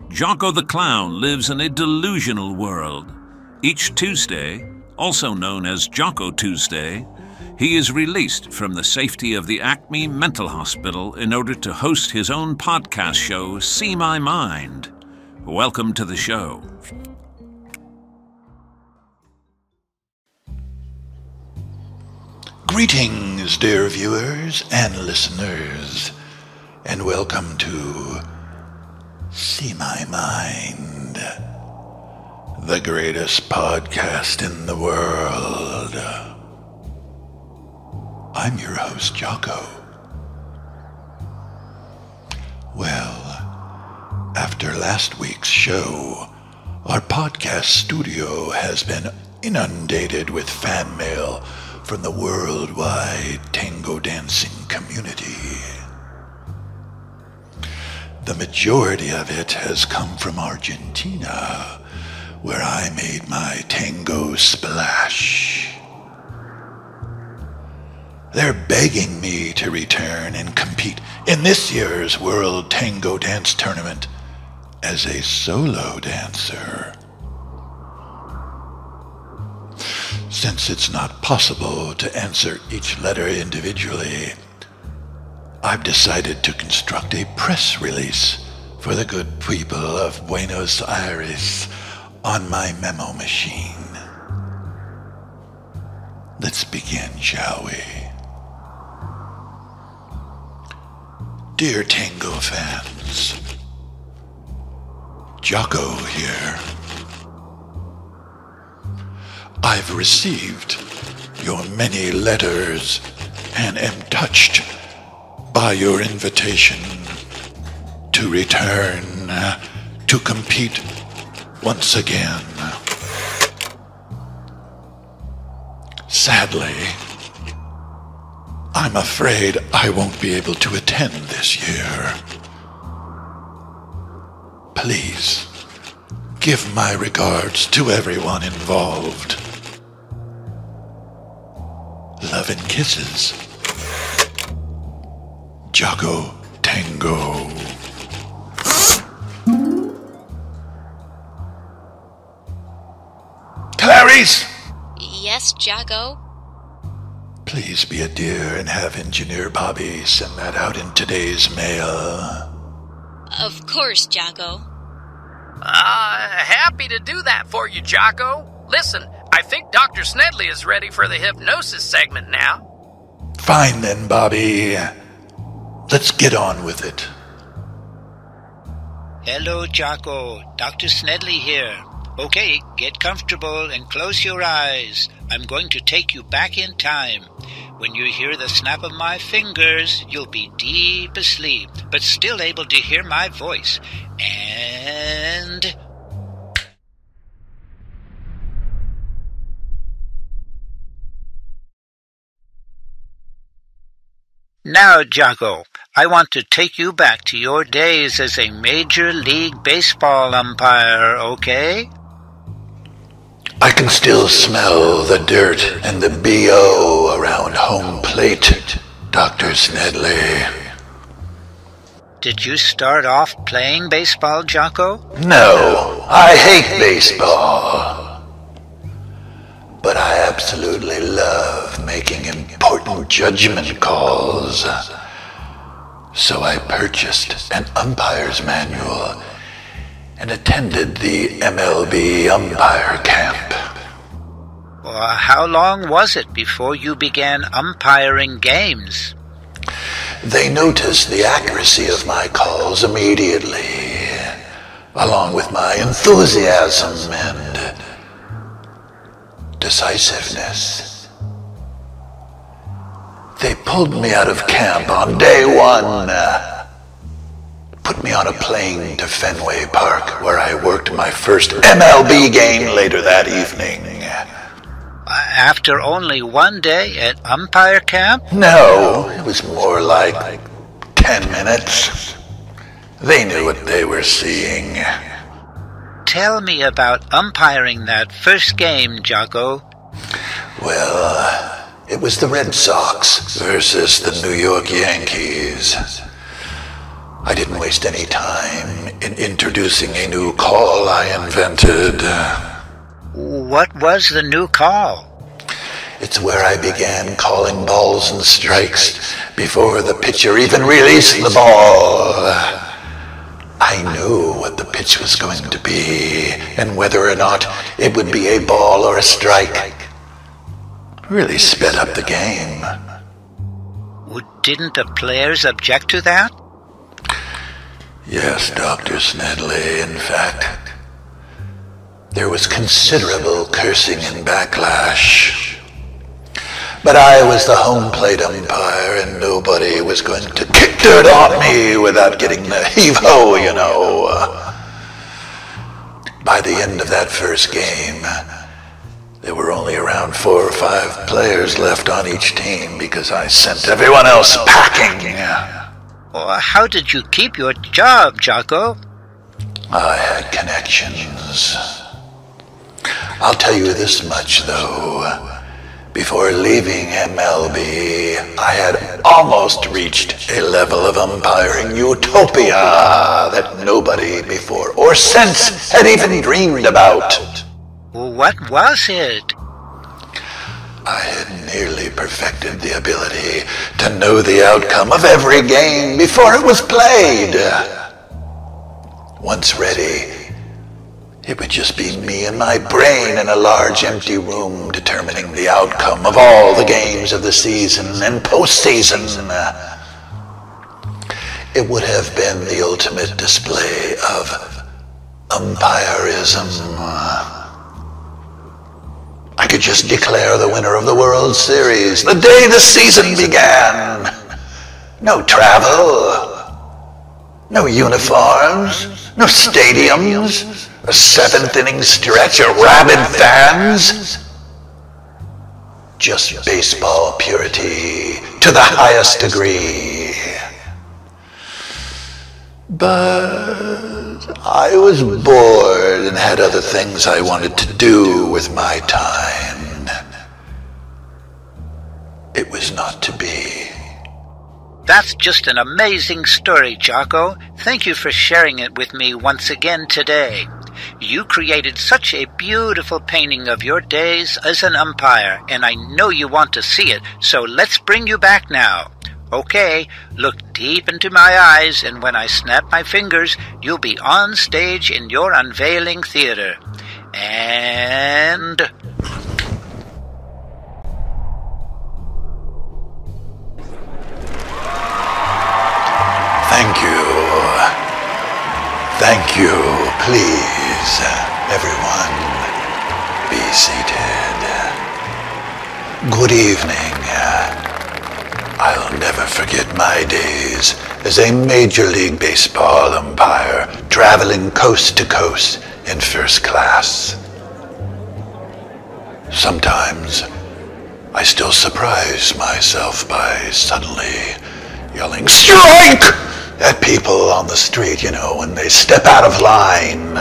Jaco the Clown lives in a delusional world. Each Tuesday, also known as Jaco Tuesday, he is released from the safety of the Acme Mental Hospital in order to host his own podcast show, See My Mind. Welcome to the show. Greetings, dear viewers and listeners, and welcome to See My Mind, the greatest podcast in the world. I'm your host, Jaco. Well, after last week's show, our podcast studio has been inundated with fan mail from the worldwide tango dancing community. The majority of it has come from Argentina, where I made my tango splash. They're begging me to return and compete in this year's World Tango Dance Tournament as a solo dancer. Since it's not possible to answer each letter individually, I've decided to construct a press release for the good people of Buenos Aires on my memo machine. Let's begin, shall we? Dear tango fans, Jaco here. I've received your many letters and am touched by your invitation to return to compete once again. Sadly, I'm afraid I won't be able to attend this year. Please, give my regards to everyone involved. Love and kisses. Jaco Tango. Clarice! Yes, Jaco? Please be a dear and have Engineer Bobby send that out in today's mail. Of course, Jaco. Happy to do that for you, Jaco. Listen, I think Dr. Snedley is ready for the hypnosis segment now. Fine then, Bobby. Let's get on with it. Hello, Jaco. Dr. Snedley here. Okay, get comfortable and close your eyes. I'm going to take you back in time. When you hear the snap of my fingers, you'll be deep asleep, but still able to hear my voice. And... Now, Jaco, I want to take you back to your days as a Major League Baseball umpire, okay? I can still smell the dirt and the BO around home plate, Dr. Snedley. Did you start off playing baseball, Jaco? No, I hate baseball. But I absolutely love making important judgment calls. So I purchased an umpire's manual and attended the MLB umpire camp. Well, how long was it before you began umpiring games? They noticed the accuracy of my calls immediately, along with my enthusiasm and decisiveness. They pulled me out of camp on day one, put me on a plane to Fenway Park, where I worked my first MLB game later that evening. After only one day at umpire camp? No, it was more like 10 minutes. They knew what they were seeing. Tell me about umpiring that first game, Jaco. Well, it was the Red Sox versus the New York Yankees. I didn't waste any time in introducing a new call I invented. What was the new call? It's where I began calling balls and strikes before the pitcher even released the ball. I knew what the pitch was going to be and whether or not it would be a ball or a strike. Really sped up the game. Didn't the players object to that? Yes, Dr. Snedley. In fact, there was considerable cursing and backlash. But I was the home plate umpire, and nobody was going to kick dirt on me without getting the heave-ho, you know. By the end of that first game, there were only around 4 or 5 players left on each team because I sent everyone else packing. Well, how did you keep your job, Jaco? I had connections. I'll tell you this much, though. Before leaving MLB, I had almost reached a level of umpiring utopia that nobody before or since had even dreamed about. What was it? I had nearly perfected the ability to know the outcome of every game before it was played. Once ready, it would just be me and my brain in a large empty room determining the outcome of all the games of the season and postseason. It would have been the ultimate display of umpirism. I could just declare the winner of the World Series the day the season began. No travel, no uniforms, no stadiums, a 7th inning stretch of rabid fans. Just baseball purity to the highest degree. But I was bored and had other things I wanted to do with my time. It was not to be. That's just an amazing story, Jaco. Thank you for sharing it with me once again today. You created such a beautiful painting of your days as an umpire, and I know you want to see it, so let's bring you back now. Okay, look deep into my eyes, and when I snap my fingers, you'll be on stage in your unveiling theater. And... Thank you. Thank you. Please, everyone, be seated. Good evening. I'll never forget my days as a Major League Baseball umpire traveling coast to coast in first class. Sometimes I still surprise myself by suddenly yelling, "Strike!" at people on the street, you know, when they step out of line.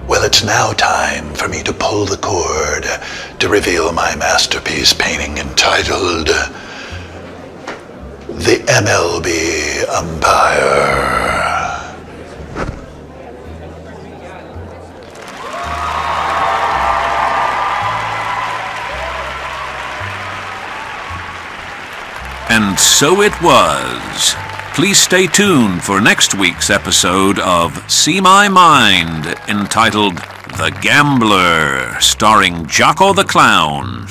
Well, it's now time for me to pull the cord to reveal my masterpiece painting entitled The MLB Umpire. And so it was. Please stay tuned for next week's episode of See My Mind, entitled The Gambler, starring Jaco the Clown.